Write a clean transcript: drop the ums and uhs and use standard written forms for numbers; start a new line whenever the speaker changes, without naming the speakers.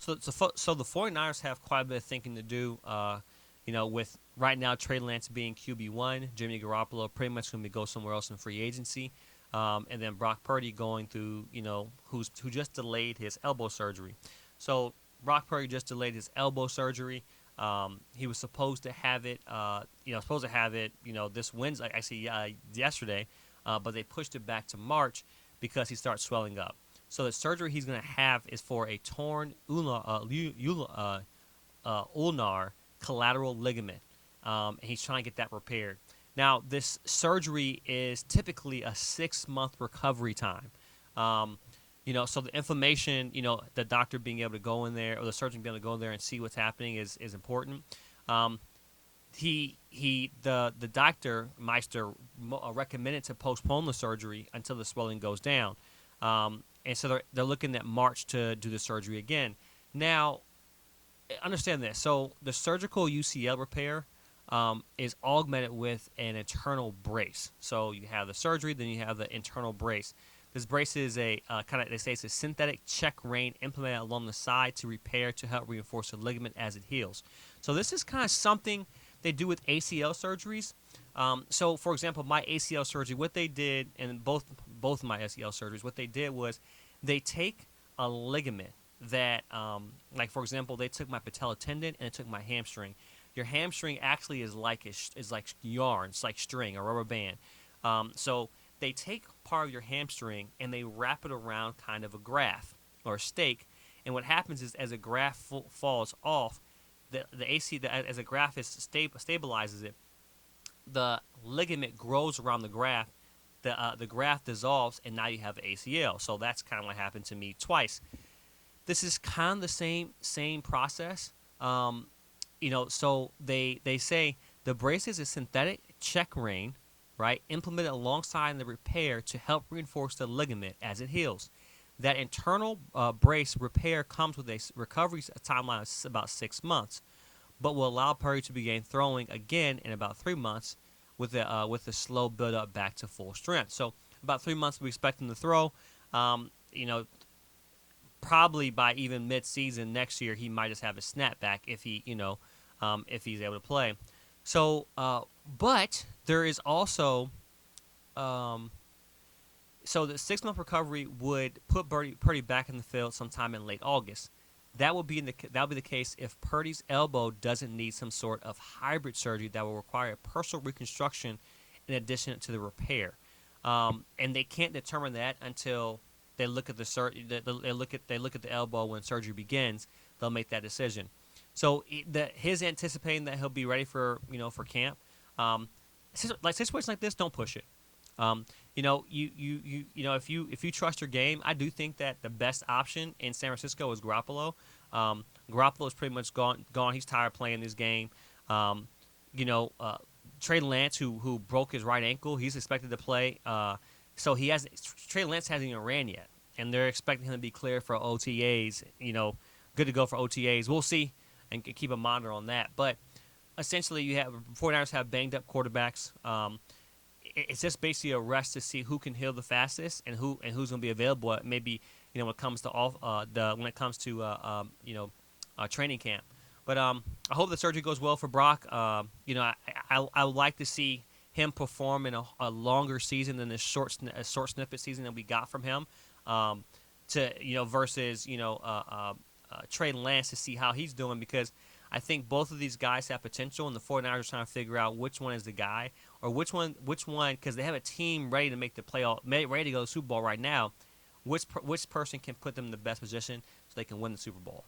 So the 49ers have quite a bit of thinking to do. With right now Trey Lance being QB1, Jimmy Garoppolo pretty much going to go somewhere else in free agency, and then Brock Purdy going through, who just delayed his elbow surgery. So Brock Purdy just delayed his elbow surgery. He was supposed to have it, this Wednesday, actually yesterday, but they pushed it back to March because he starts swelling up. So the surgery he's going to have is for a torn ulnar collateral ligament, and he's trying to get that repaired. Now, this surgery is typically a 6-month recovery time. So the inflammation, the doctor being able to go in there or the surgeon being able to go in there and see what's happening is important. The doctor Meister recommended to postpone the surgery until the swelling goes down, and so they're looking at March to do the surgery again. Now, understand this. So the surgical UCL repair is augmented with an internal brace. So you have the surgery, then you have the internal brace. This brace is they say it's a synthetic check rein implemented along the side to help reinforce the ligament as it heals. So this is kind of something they do with ACL surgeries. So for example, my ACL surgery, what they did, and both of my ACL surgeries, what they did was they take a ligament that, like for example, they took my patella tendon and they took my hamstring. Your hamstring actually is like yarn, it's like string or rubber band. So they take part of your hamstring and they wrap it around kind of a graft or a stake. And what happens is, as a graft falls off, as a graft stabilizes it, the ligament grows around the graft. The graft dissolves, and now you have ACL. So that's kind of what happened to me twice. This is kind of the same process. So they say the brace is a synthetic check rein, right, implemented alongside the repair to help reinforce the ligament as it heals. That internal brace repair comes with a recovery timeline of about 6 months, but will allow Purdy to begin throwing again in about 3 months with a slow build up back to full strength. So about 3 months we expect him to throw. Probably by even mid-season next year, he might just have a snapback if he's able to play. So, but there is also, so the 6-month recovery would put Purdy back in the field sometime in late August. That would be the case if Purdy's elbow doesn't need some sort of hybrid surgery that will require partial reconstruction in addition to the repair. And they can't determine that until they look at they look at the elbow when surgery begins. They'll make that decision. So his anticipating that he'll be ready for camp. Like situations like this, don't push it. If you trust your game, I do think that the best option in San Francisco is Garoppolo. Garoppolo is pretty much gone. He's tired of playing this game. Trey Lance, who broke his right ankle, he's expected to play. So Trey Lance hasn't even ran yet, and they're expecting him to be clear for OTAs. Good to go for OTAs. We'll see and keep a monitor on that. But essentially, 49ers have banged up quarterbacks. It's just basically a rest to see who can heal the fastest and who's going to be available. Maybe when it comes to training camp. But I hope the surgery goes well for Brock. I would like to see him perform in a longer season than this short snippet season that we got from him, versus Trey Lance, to see how he's doing, because I think both of these guys have potential, and the 49ers are trying to figure out which one is the guy, or which one, because they have a team ready to make the playoff, ready to go to the Super Bowl right now. Which person can put them in the best position so they can win the Super Bowl?